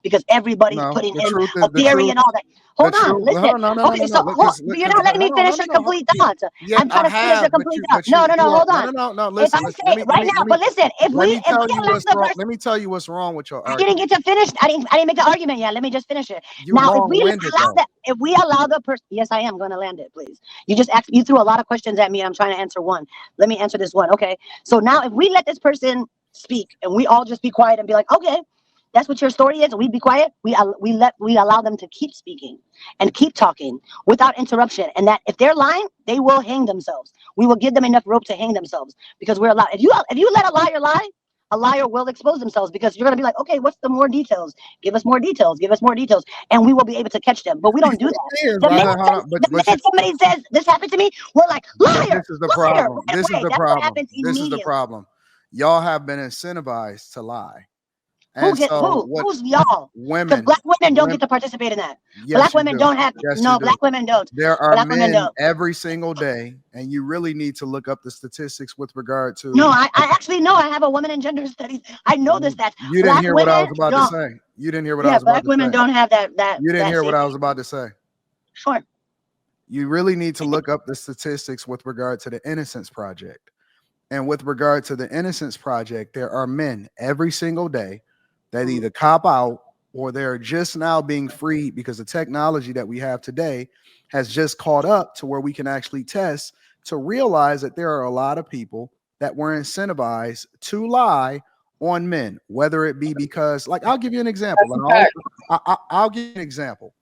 because everybody's No, putting the in truth a is the theory truth. and all that. The Hold on, truth. Hold listen. on, no, no, no, Okay, no, so no. you're not letting me No, no, finish no, a no. complete thought. Yeah, I'm I trying to finish a have, but complete you, thought. but No, no, no. you are, Hold no, on. no, no, no. If I Listen, listen. say right now, but listen, if Let we me tell allow you what's the wrong. person, Let me tell you what's wrong with your I didn't argument. get to finish. I didn't make the argument yet. Let me just finish it. You Now, if we long-winded allow though. that, if we allow the person, yes, I am going to land it, please. You just asked, you threw a lot of questions at me, and I'm trying to answer one. Let me answer this one. Okay. So now, if we let this person speak, and we all just be quiet and be like, okay, that's what your story is, and we be quiet. We allow them to keep speaking and keep talking without interruption. And that if they're lying, they will hang themselves. We will give them enough rope to hang themselves because we're allowed. If you let a liar lie, a liar will expose themselves because you're going to be like, okay, what's the more details? Give us more details. Give us more details. And we will be able to catch them. But we don't do that. The minute, Hold on, the minute somebody says this happened to me, we're like, liar, this is the liar, problem. right This is away. the That's what problem. happens This is the immediately. problem. Y'all have been incentivized to lie. And so what? Who's y'all? Because Women. black women don't Women. get to participate in that. Yes, Black you women do. don't have, Yes, you no, do. black women don't. There are Black women men don't. every single day, and you really need to look up the statistics with regard to. No, I actually know. I have a woman in gender studies. I know this, that You didn't black hear what I women was about to don't. say. You didn't hear what I Yeah, was about black to women say. don't have You didn't that hear what I safety. was about to say. Sure. You really need to look up the statistics with regard to the Innocence Project. And with regard to the Innocence Project, there are men every single day that either cop out or they're just now being freed because the technology that we have today has just caught up to where we can actually test to realize that there are a lot of people that were incentivized to lie on men, whether it be because, like, I'll give you an example. I'll give you an example.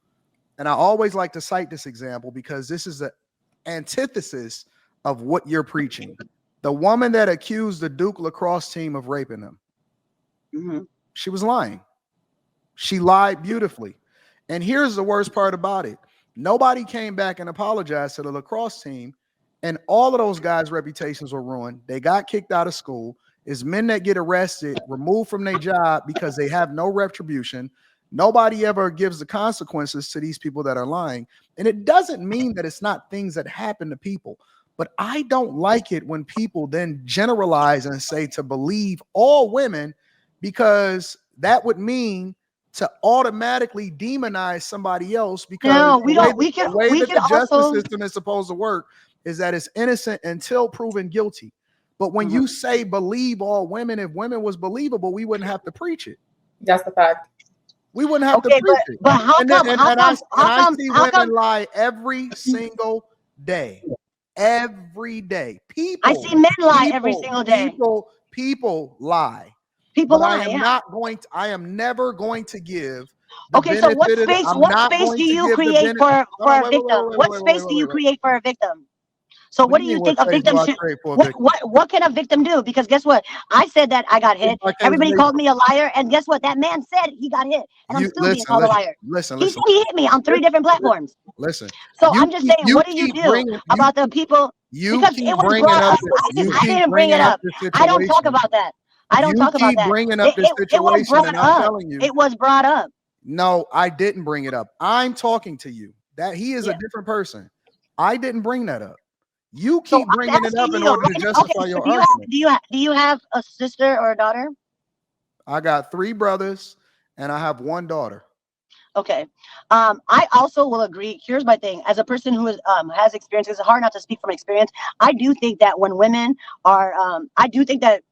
And I always like to cite this example because this is the antithesis of what you're preaching. The woman that accused the Duke lacrosse team of raping him, she was lying. She lied beautifully. And here's the worst part about it. Nobody came back and apologized to the lacrosse team. And all of those guys' reputations were ruined. They got kicked out of school. It's men that get arrested, removed from their job because they have no retribution. Nobody ever gives the consequences to these people that are lying. And it doesn't mean that it's not things that happen to people. But I don't like it when people then generalize and say to believe all women, because that would mean to automatically demonize somebody else, because No, we don't. the way We that can the justice also. system is supposed to work is that it's innocent until proven guilty. But when you say believe all women, if women was believable, we wouldn't have to preach it. That's the fact. We wouldn't have to Okay, preach it. but how come? I see women lie every single day. Every day. I see men lie every single day. People lie. People But lie. I am never going to give the Okay, so what benefit of space? I'm What not space going do to you give the create benefit. for a victim? What space do you create for a victim? So What what do do you you mean, what think a space do victim I should? create for a victim? What can a victim do? Because guess what? I said that I got hit. Everybody called me a liar, and guess what? That man said he got hit, and I'm still being called a liar. He said he hit me on 3 different platforms. Listen. So I'm just saying, what do you do about the people? Because it was brought up. I didn't bring it up. I don't talk about that. I don't talk about that. Bringing up this It was situation, brought and I'm up. telling you, It was brought up. no, I didn't bring it up. I'm talking to you. That he is a different person. I didn't bring that up. You keep bringing it up in order to justify your argument. Do you have a sister or a daughter? I got 3 brothers and I have 1 daughter. Okay. I also will agree. Here's my thing. As a person who has experience, it's hard not to speak from experience. I do think that when women are, I do think that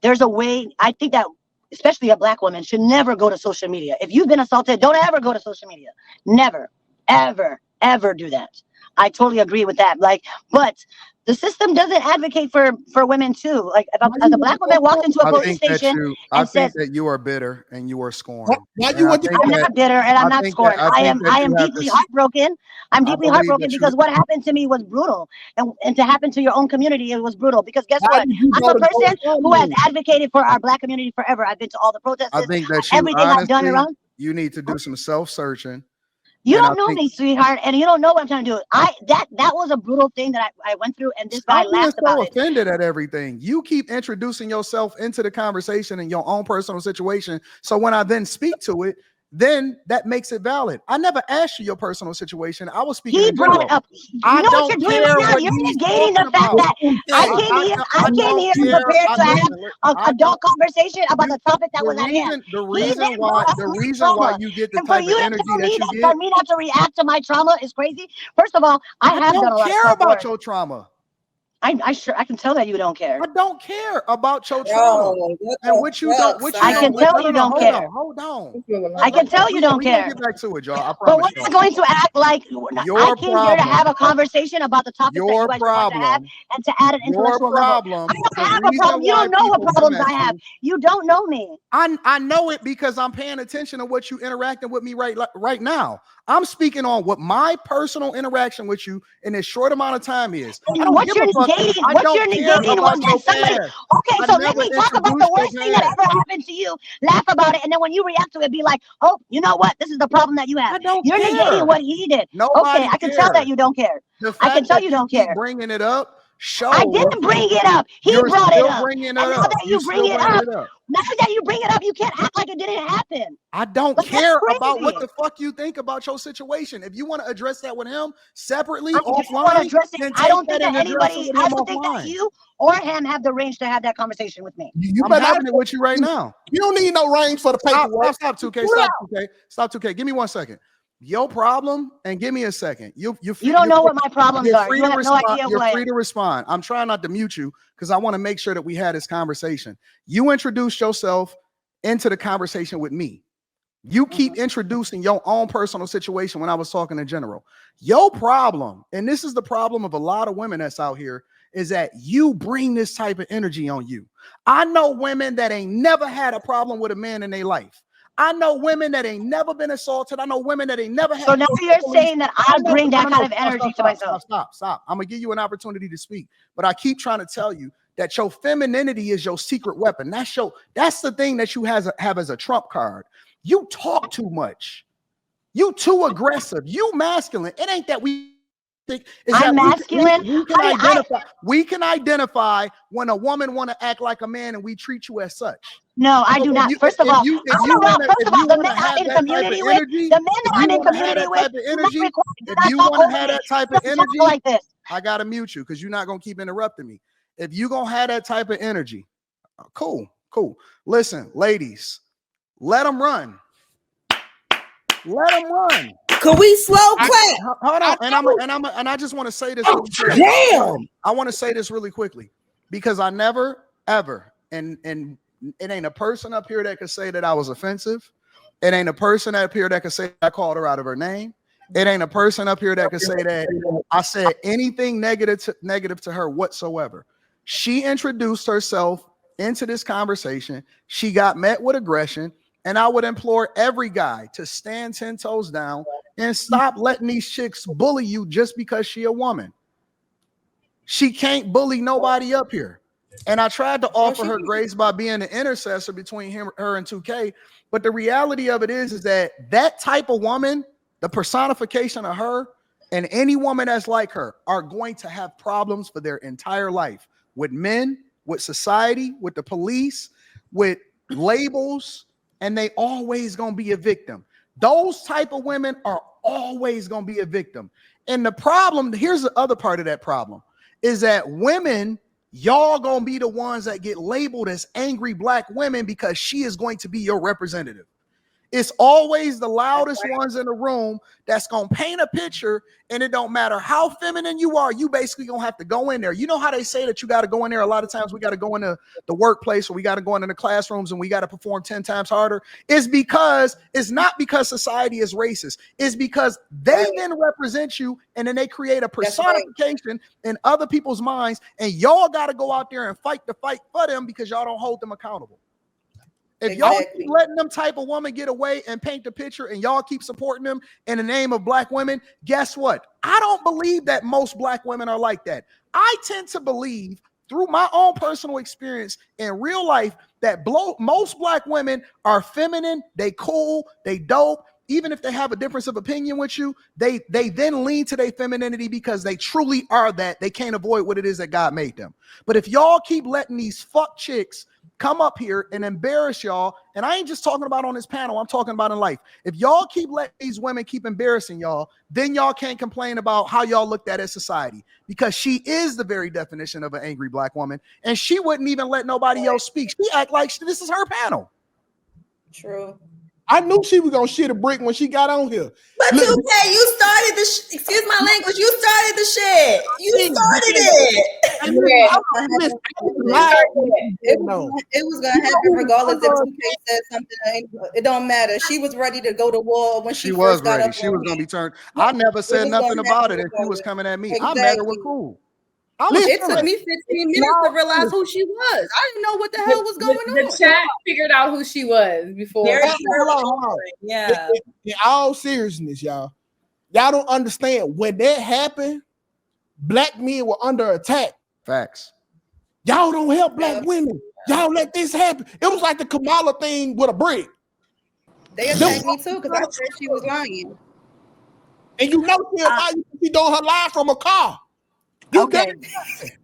there's a way. I think that especially a black woman should never go to social media. If you've been assaulted, don't ever go to social media. Never, ever, ever do that. I totally agree with that. Like, but the system doesn't advocate for women too. Like, if as a black woman walked into a police station I and said, think that you are bitter and you are scorned. I'm not bitter and I'm not scorned. I am deeply heartbroken. I'm deeply heartbroken because what happened to me was brutal. And to happen to your own community, it was brutal. Because guess what? I'm a person who has advocated for our black community forever. I've been to all the protests. I think that everything I've done around. You need to do some self-searching. You don't know me, sweetheart, and you don't know what I'm trying to do. That was a brutal thing that I went through, and this guy laughed about it. Offended at everything. You keep introducing yourself into the conversation in your own personal situation. So when I then speak to it, then that makes it valid. I never asked you your personal situation. I was speaking He in brought general. it up. I You know what don't you're doing care right now? what You're he's negating the talking fact about. that I Hey, came here. I came don't here care. prepared to have I an adult conversation about the topic that the was at hand. reason He then brought up my why trauma. you get the And for type of you to energy tell me that you that get, for me not to react to my trauma is crazy. First of all, I have done don't a lot of care self about work. your trauma. I can tell that you don't care. I don't care about your trauma. bro, what And the what you don't, fuck, what you I son? can don't, tell no, you no, don't care. hold on. I can tell you don't We're gonna care. get back to it, y'all. I But promise we're not y'all. going to act like I Your came here to have problem, a conversation about the topics that you your guys want to have problem, and to add an your intellectual level. problem, I the don't have a reason problem. You why don't know what people come problems at I have. you, You don't know me. I know it because I'm paying attention to what you interacting with me right now. I'm speaking on what my personal interaction with you in this short amount of time is. I And don't what give you're a fuck. negating, I what don't you're care negating about was your that somebody. past. Okay, I so let never me talk about the introduced your worst thing that past. ever happened to you. Laugh about it, and then when you react to it, be like, "Oh, you know what? This is the problem that you have. I don't You're care. negating what he did." Nobody Okay, I can tell that cares. you don't care. The I can fact tell that you you don't keep care. bringing it up shows I didn't bring it up. He you're brought it still up. bringing it And now up. that You're you bring still it bringing up, it up. now that you bring it up, you can't act like it didn't happen. I don't Like, that's care about what crazy. the fuck you think about your situation. If you want to address that with him separately, I just want to offline, address it. then I take don't that think and that address it anybody, with I him don't think that offline. you or him have the range to have that conversation with me. You I'm better having it with you right now. You don't need no range for the paperwork. Stop 2K. Stop 2K. Give me 1 second. Your problem, and give me a second. You don't know what my problems You're are. free You to have no respond. idea who You're I free am. to respond. I'm trying not to mute you because I want to make sure that we had this conversation. You introduced yourself into the conversation with me. You keep introducing your own personal situation when I was talking in general. Your problem, and this is the problem of a lot of women that's out here, is that you bring this type of energy on you. I know women that ain't never had a problem with a man in their life. I know women that ain't never been assaulted. I know women that ain't never had. So now you're saying that I bring that kind of energy to myself. Stop. I'm gonna give you an opportunity to speak, but I keep trying to tell you that your femininity is your secret weapon. That's the thing that you have as a trump card. You talk too much. You too aggressive. You masculine. It ain't that we think is I'm that masculine. we can identify when a woman want to act like a man and we treat you as such. No, I do not. First of all, the men I'm in community with, the men that I'm in community with, if you want to have that type of energy, like this. I gotta mute you because you're not gonna keep interrupting me. If you gonna have that type of energy, cool. Listen, ladies, let them run. Let them run. Could we slow clap? Hold on, and I just want to say this. Really quickly. Damn. I want to say this really quickly because I never ever and it ain't a person up here that could say that I was offensive. It ain't a person up here that could say I called her out of her name. It ain't a person up here that could say that I said anything negative to her whatsoever. She introduced herself into this conversation. She got met with aggression. And I would implore every guy to stand 10 toes down and stop letting these chicks bully you just because she a woman. She can't bully nobody up here. And I tried to offer her grace by being an intercessor between her and 2K. But the reality of it is that type of woman, the personification of her, and any woman that's like her are going to have problems for their entire life with men, with society, with the police, with labels. And they always gonna be a victim. Those type of women are always gonna be a victim. And the problem, here's the other part of that problem, is that women, y'all gonna be the ones that get labeled as angry black women because she is going to be your representative. It's always the loudest ones in the room that's going to paint a picture, and it don't matter how feminine you are, you basically going to have to go in there. You know how they say that you got to go in there? A lot of times we got to go into the workplace or we got to go into the classrooms and we got to perform 10 times harder. It's not because society is racist. It's because they then represent you, and then they create a personification in other people's minds, and y'all got to go out there and fight the fight for them because y'all don't hold them accountable. If y'all keep letting them type of woman get away and paint the picture and y'all keep supporting them in the name of black women, guess what? I don't believe that most black women are like that. I tend to believe through my own personal experience in real life that most black women are feminine, they cool, they dope. Even if they have a difference of opinion with you, they then lean to their femininity because they truly are that. They can't avoid what it is that God made them. But if y'all keep letting these fuck chicks come up here and embarrass y'all. And I ain't just talking about on this panel, I'm talking about in life. If y'all keep letting these women keep embarrassing y'all, then y'all can't complain about how y'all looked at as society, because she is the very definition of an angry black woman, and she wouldn't even let nobody else speak. She act like this is her panel. True. I knew she was gonna shit a brick when she got on here. But 2K, you started the excuse my language. You started the shit. You started it. It was gonna happen regardless if 2K said something. It don't matter. She was ready to go to war when she was first got ready. up. She was gonna be turned. I never said nothing about it, and she was coming at me. I met her. We're cool. It took me 15 minutes to realize who she was. I didn't know what the hell was going on. The chat figured out who she was before. Hold on. Yeah. In all seriousness, y'all don't understand when that happened. Black men were under attack. Facts. Y'all don't help black women. Y'all let this happen. It was like the Kamala thing with a brick. They attacked me too because I said she was lying. And you know she doing her live from a car. Okay.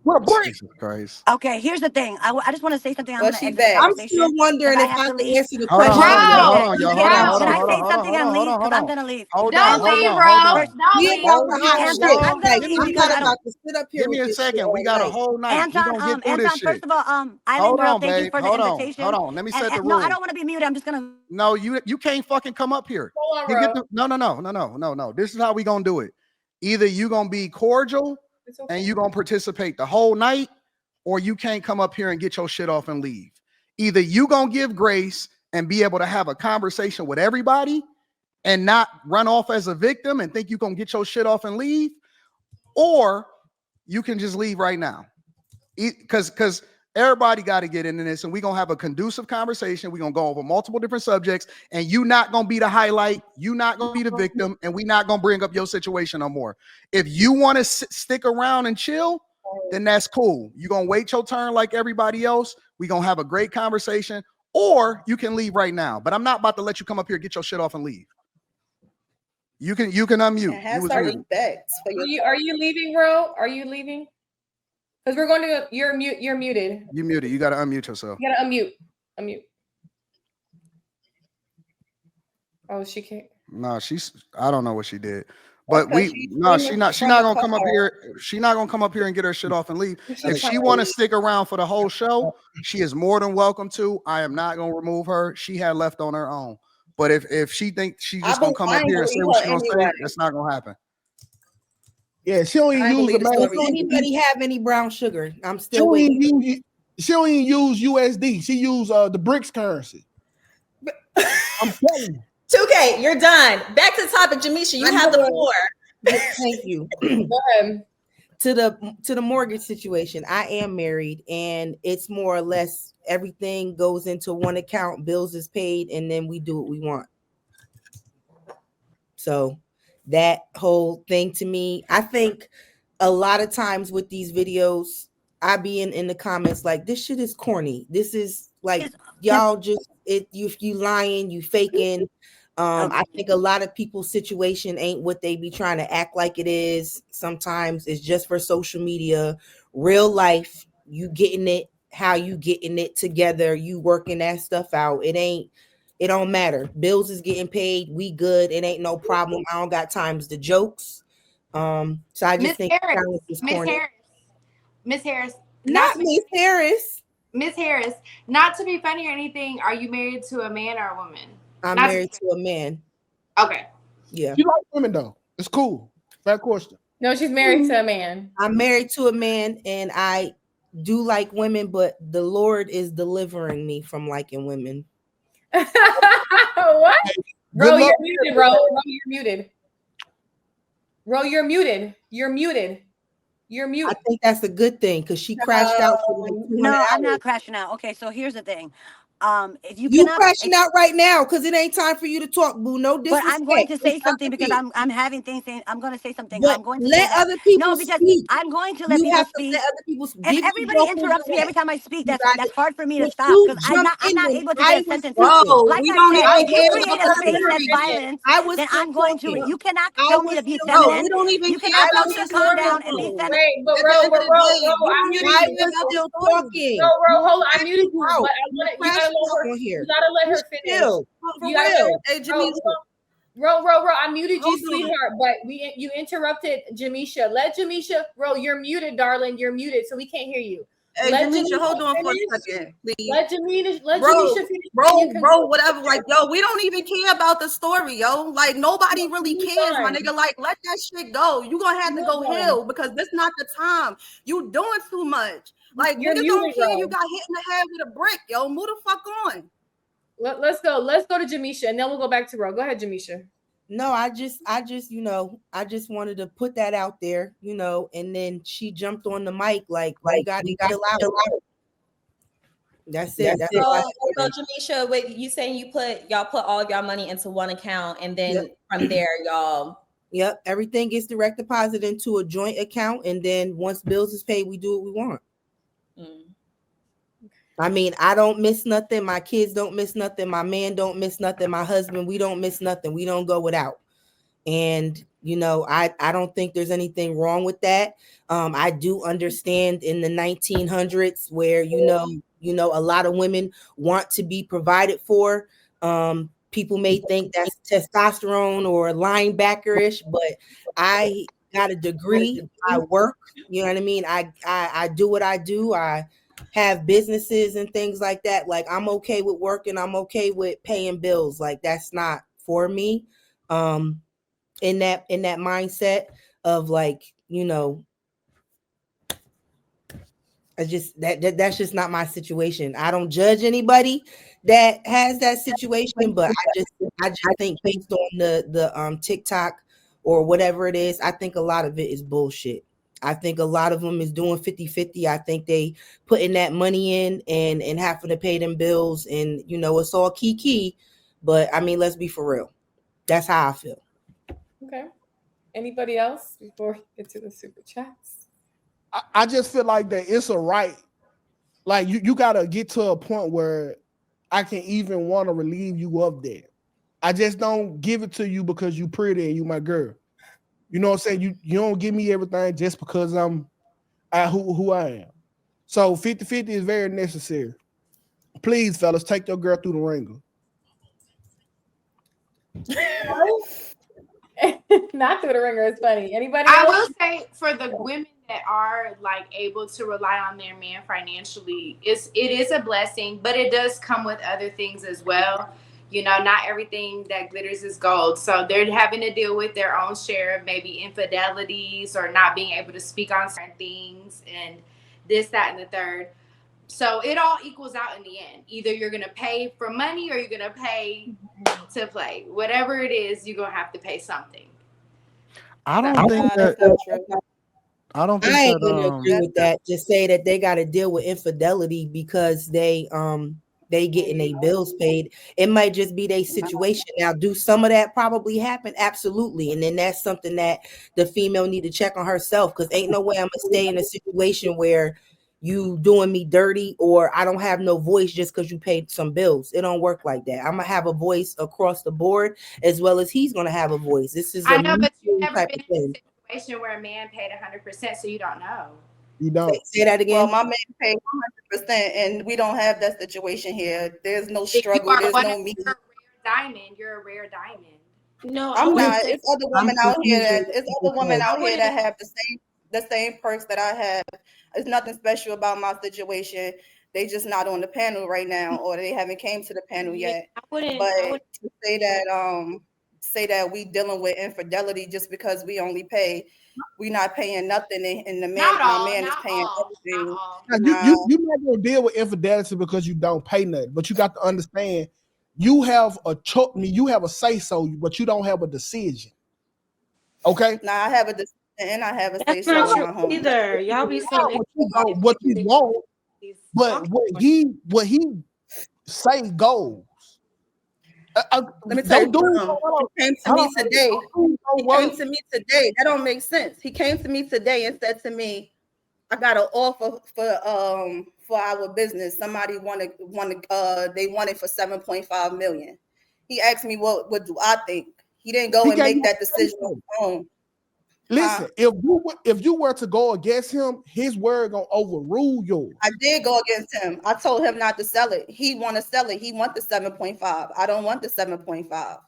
With a brick. Jesus Christ. Okay, here's the thing. I just want to say something. I'm Well, gonna she exit the back. I'm conversation still wondering because if I have to can leave. answer the Hold on, question. hold on, y'all. Can Hold I on, say something and leave? Because I'm gonna leave. Hold Don't on, leave, hold bro. on. First, Don't We leave. about to hot Anton, shit. I'm gonna Like, leave I'm because not I don't. about to sit up here. Give me a with second. this We got a shit. whole night. Anton, We're gonna get through this shit. first of all, Island Hold Girl, on, thank you babe. for the invitation. Hold on. Let me set the No, rules. I don't want to be muted. I'm just gonna. No, you can't fucking come up here. Hold on, You get bro. no. This is how we gonna do it. Either you gonna be cordial and you gonna participate the whole night, or you can't come up here and get your shit off and leave. Either you gonna give grace and be able to have a conversation with everybody and not run off as a victim and think you gonna get your shit off and leave, or you can just leave right now. Because everybody got to get into this, and we're gonna have a conducive conversation. We're gonna go over multiple different subjects, and you not gonna be the highlight, you not gonna be the victim, and we not gonna bring up your situation no more. If you want to stick around and chill, then that's cool. You're gonna wait your turn like everybody else. We're gonna have a great conversation, or you can leave right now. But I'm not about to let you come up here, get your shit off, and leave. You can unmute. Have some respect. Are you leaving, bro? Are you leaving? Because we're going to you're muted. You muted. You gotta unmute yourself. You gotta unmute. Oh, she can't. No, I don't know what she did. But she's not gonna come up here. She's not gonna come up here and get her shit off and leave. If she want to stick around for the whole show, she is more than welcome to. I am not gonna remove her. She had left on her own. But if she thinks she's just gonna come up here and say what she's gonna say, that's not gonna happen. Yeah, she don't even use the Does anybody have any brown sugar? I'm still waiting. She don't even use USD. She use the BRICS currency. I'm telling you. 2K, you're done. Back to the topic, Jamisha. You have the floor. Thank you. Go ahead. To the mortgage situation, I am married, and it's more or less everything goes into one account, bills is paid, and then we do what we want. So that whole thing to me, I think a lot of times with these videos, I be in the comments like, this shit is corny. This is like, y'all just you lying, you faking. I think a lot of people's situation ain't what they be trying to act like it is. Sometimes it's just for social media. Real life, you getting it, how you getting it together, you working that stuff out. It don't matter. Bills is getting paid. We good. It ain't no problem. I don't got times the jokes. So I just think Miss Harris, not Miss Harris. Miss Harris, not to be funny or anything. Are you married to a man or a woman? I'm married to a man. Okay. Yeah. She likes women though. It's cool. Fair question. No, she's married to a man. I'm married to a man, and I do like women, but the Lord is delivering me from liking women. What? Bro, you're muted, bro. You're muted. Bro, you're muted. You're muted. I think that's a good thing because she crashed out for like 200 No, hours. I'm not crashing out. Okay, so here's the thing. If you You cannot, crashing out right now because it ain't time for you to talk, boo. No but disrespect. I'm going to say It's not something the because beat. I'm having things. I'm going to say something. But I'm going to say let that. other people No, because speak. I'm going to let You people have to speak. let other people speak. If Give everybody yourself a interrupts me every direct. time I speak, You that's got it. hard for me to But stop you because I'm jumped not in able to I get a was sentence out. talking. Like we I don't said, I even if you care was create about a the still space story. that's talking. violent, I was then still I'm going to it. talking. You cannot I tell me was to be still Bro, feminine. we talking. don't even You care cannot I tell about was me the to still calm story, down and bro. be talking. feminine. Wait, but At the end of the Ro, day, you I don't muted even I you. care was about the still story. No, talking. Ro, You hold on. I muted crashing you, out. but I You want you gotta crashing let out her. on You here. gotta let You her finish. still. For You gotta let her. real. Hey, Ro, Jamisha, I muted you, hold on. sweetheart. But you interrupted Jamisha. Let Jamisha. Ro, you're muted, darling. You're muted, so we can't hear you. Hey, Let Jamisha, Jamisha hold on for a finish. second, please. Let Bro, Jamisha finish. And you bro, can bro, go. whatever. Like, yo, we don't even care about the story, yo. Like, nobody really You're cares, my fine. nigga. Like, let that shit go. You gonna have to You're go fine. heal because this not the time. You doing too much. Like, You're niggas don't muted, care. You Ro. got hit in the head with a brick, yo. Move the fuck on. Let's go. Let's go to Jamisha, and then we'll go back to Ro. Go ahead, Jamisha. No, I just, I just wanted to put that out there, and then she jumped on the mic like, you got to chill out. That's it. That's all I So said. Jamisha, wait, you saying y'all put all of y'all money into one account and then Yep. from there y'all. Yep, everything gets direct deposited into a joint account, and then once bills is paid, we do what we want. I mean, I don't miss nothing. My kids don't miss nothing. My man don't miss nothing. My husband, we don't miss nothing. We don't go without. And I don't think there's anything wrong with that. I do understand in the 1900s where a lot of women want to be provided for. People may think that's testosterone or linebackerish, but I got a degree. I work. You know what I mean? I do what I do. I have businesses and things like that. Like, I'm okay with working. I'm okay with paying bills. Like, that's not for me. In that mindset of like, I just that's just not my situation. I don't judge anybody that has that situation, but I just think based on the TikTok or whatever it is, I think a lot of it is bullshit. I think a lot of them is doing 50-50. I think they putting that money in and having to pay them bills, and it's all key. But I mean, let's be for real. That's how I feel. Okay. Anybody else before we get to the super chats? I just feel like that it's a right. Like, you gotta get to a point where I can even want to relieve you of that. I just don't give it to you because you pretty and you my girl. You know what I'm saying? You don't give me everything just because I'm who I am. So 50-50 is very necessary. Please, fellas, take your girl through the ringer. Not through the ringer is funny. Anybody I else? will say for the women that are like able to rely on their man financially, it is a blessing, but it does come with other things as well. Not everything that glitters is gold. So they're having to deal with their own share of maybe infidelities or not being able to speak on certain things and this, that, and the third. So it all equals out in the end. Either you're going to pay for money or you're going to pay to play. Whatever it is, you're going to have to pay something. I don't think that. I don't think I ain't that. gonna agree with that. To say that they got to deal with infidelity because they getting their bills paid. It might just be their situation. Now, do some of that probably happen? Absolutely. And then that's something that the female need to check on herself, because ain't no way I'm gonna stay in a situation where you doing me dirty or I don't have no voice just because you paid some bills. It don't work like that. I'm gonna have a voice across the board as well as he's gonna have a voice. This is I know, but you've never type been of in thing. a situation where a man paid 100%, so you don't know. You don't. Say that again. Well, my man paid 100%, and we don't have that situation here. There's no If you struggle. are There's one no of me. you're a rare diamond. You're a rare diamond. No, I'm not. It's other women out here confusing that it's other women out here that have the same perks that I have. It's nothing special about my situation. They just not on the panel right now, or they haven't came to the panel yet. But to say that we dealing with infidelity just because we only pay, we not paying nothing, and my man is paying everything. You not gonna deal with infidelity because you don't pay nothing, but you got to understand you have a you have a say so, but you don't have a decision. Okay. Now I have a decision and I have a say That's so not in my true home. either. Y'all be so What you want, but what he say goals. Let me tell you something. He came to me today. He came to me today. That don't make sense. He came to me today and said to me, I got an offer for our business. Somebody wanted they wanted for 7.5 million. He asked me what do I think. He didn't go and make that decision on his own. Listen, if you were to go against him, his word gonna overrule yours. I did go against him. I told him not to sell it. He want to sell it. He want the 7.5. I don't want the 7.5.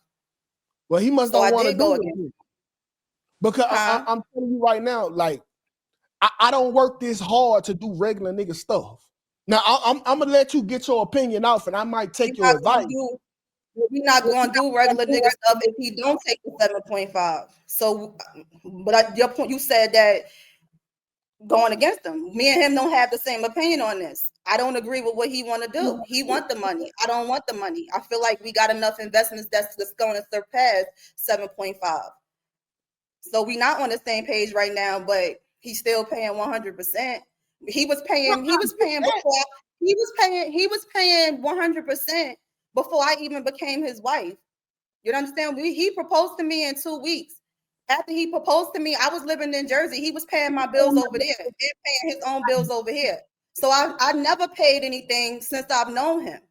Well, he must don't want to do it. Because I'm telling you right now, like I don't work this hard to do regular nigga stuff. Now I'm gonna let you get your opinion off, and I might take your advice. We're not going to do regular nigga stuff if he don't take the 7.5. So, but your point, you said that going against him. Me and him don't have the same opinion on this. I don't agree with what he want to do. He want the money. I don't want the money. I feel like we got enough investments that's going to surpass 7.5. So we not on the same page right now, but he's still paying 100%. He was paying before. He was paying 100% before I even became his wife. You understand? He proposed to me in 2 weeks. After he proposed to me, I was living in Jersey. He was paying my bills over there and paying his own bills over here. So I never paid anything since I've known him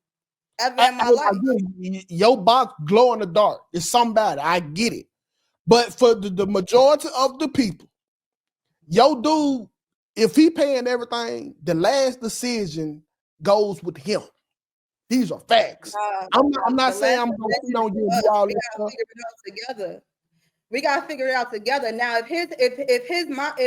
ever in my life. Your box glow in the dark. It's somebody. I get it. But for the majority of the people, your dude, if he paying everything, the last decision goes with him. These are facts. I'm not saying I'm going to cheat on you and do all this stuff. We gotta figure it out together. Now, if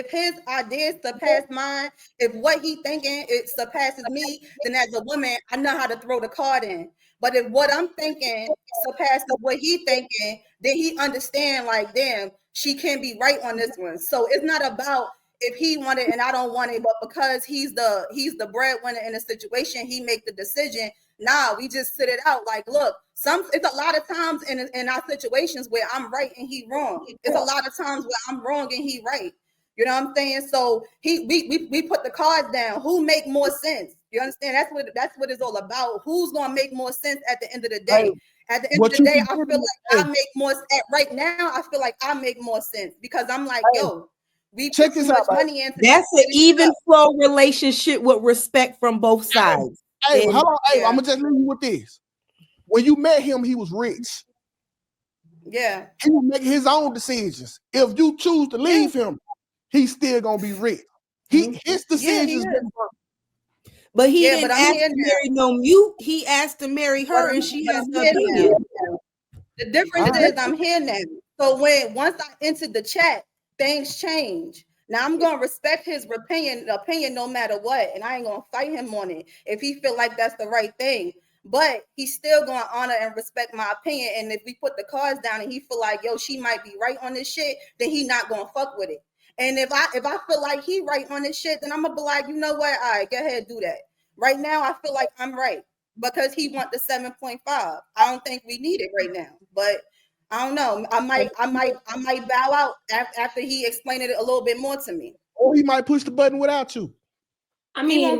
his ideas surpass mine, if what he thinking it surpasses me, then as a woman, I know how to throw the card in. But if what I'm thinking surpasses what he thinking, then he understand like, damn, she can't be right on this one. So it's not about if he want it and I don't want it, but because he's the breadwinner in the situation, he make the decision. Nah, we just sit it out. Like, look, it's a lot of times in our situations where I'm right and he wrong. It's a lot of times where I'm wrong and he right. You know what I'm saying? So we put the cards down. Who make more sense? You understand? That's what it's all about. Who's gonna make more sense at the end of the day? At the end of the day, I feel like I make more sense. Right now, I feel like I make more sense because I'm like, yo, we put too much money into that's an even flow relationship with respect from both sides. Hey, hold on. Hey, I'm gonna just leave you with this. When you met him, he was rich. Yeah. He was making his own decisions. If you choose to leave him, he's still gonna be rich. His decisions. But he didn't ask to marry no mute. He asked to marry her, and she has an opinion. The difference is I'm here now. So once I entered the chat, things change. Now I'm gonna respect his opinion no matter what, and I ain't gonna fight him on it if he feel like that's the right thing. But he's still gonna honor and respect my opinion. And if we put the cards down and he feel like, yo, she might be right on this shit, then he not gonna fuck with it. And if I feel like he right on this shit, then I'm gonna be like, you know what? All right, go ahead, do that. Right now, I feel like I'm right because he want the 7.5. I don't think we need it right now, but I don't know. I might bow out after he explained it a little bit more to me. Or he might push the button without you. I mean,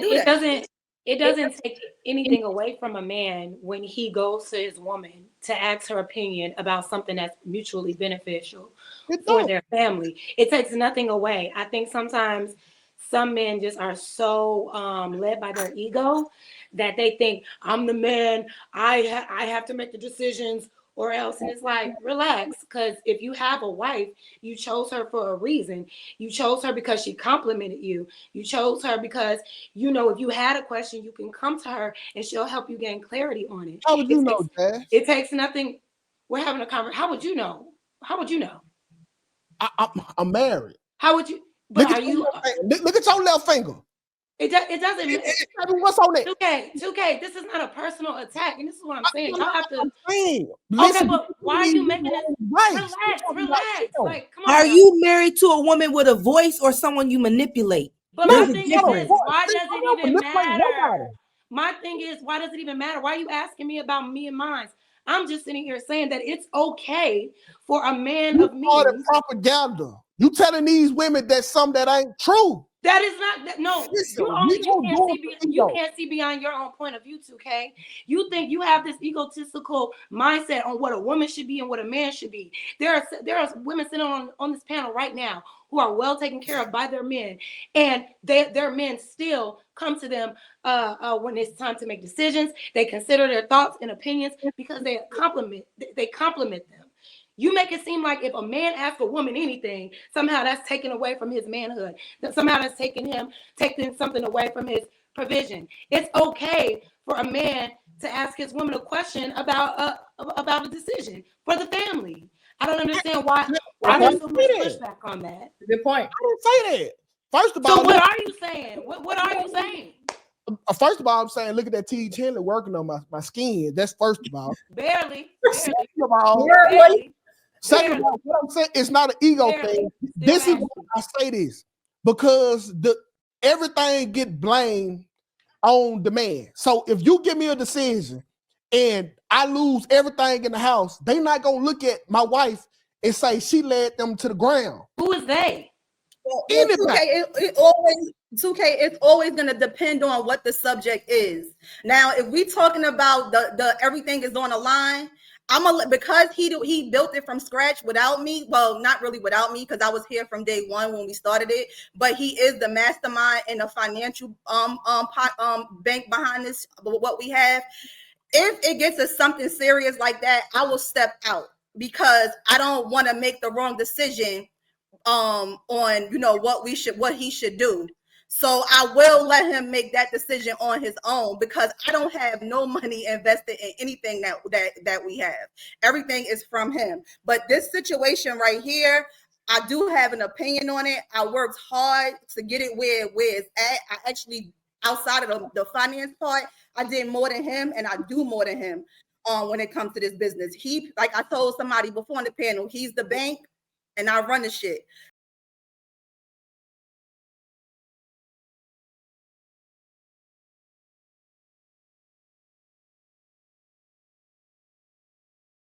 it doesn't take anything away from a man when he goes to his woman to ask her opinion about something that's mutually beneficial for their family. It takes nothing away. I think sometimes some men just are so led by their ego that they think I'm the man. I have to make the decisions or else. And it's like, relax, because if you have a wife, you chose her for a reason. You chose her because she complimented you. You chose her because, you know, if you had a question, you can come to her and she'll help you gain clarity on it. How would you know, Dad? It takes nothing. We're having a conversation. How would you know? How would you know? I'm married. How would you? But are you? Look at your left finger. It doesn't matter. What's on it? 2K, this is not a personal attack, and this is what I'm saying. Y'all have to. Listen, okay, but why are you making it? Relax. Like, come on. Are you married to a woman with a voice or someone you manipulate? But my thing is this: why does it even matter? My thing is, why does it even matter? Why are you asking me about me and mine? I'm just sitting here saying that it's okay for a man of means. Propaganda. You telling these women that something that ain't true. That is not that. No, Listen, you can't see beyond your own point of view, 2K. You think you have this egotistical mindset on what a woman should be and what a man should be. There are women sitting on this panel right now who are well taken care of by their men, and their men still come to them when it's time to make decisions. They consider their thoughts and opinions because they compliment them. You make it seem like if a man asks a woman anything, somehow that's taken away from his manhood. That somehow that's taking something away from his provision. It's okay for a man to ask his woman a question about a decision for the family. I don't understand why there's so much pushback on that. Good point. I didn't say that. First of all, so what are you saying? What are you saying? First of all, I'm saying, look at that T. Chandler working on my skin. That's first of all. Barely. Second of all, what I'm saying, it's not an ego thing. This is why I say this, because everything get blamed on the man. So if you give me a decision and I lose everything in the house, they not gonna look at my wife and say she led them to the ground. Who is they? Well, 2K, it's always going to depend on what the subject is. Now, if we talking about the everything is on the line, because he built it from scratch without me. Well, not really without me, because I was here from day one when we started it. But he is the mastermind and the financial bank behind this. What we have, if it gets to something serious like that, I will step out because I don't want to make the wrong decision on what he should do. So I will let him make that decision on his own, because I don't have no money invested in anything that we have. Everything is from him. But this situation right here, I do have an opinion on it. I worked hard to get it where it's at. I actually, outside of the finance part, I did more than him, and I do more than him when it comes to this business. He, like I told somebody before on the panel, he's the bank and I run the shit.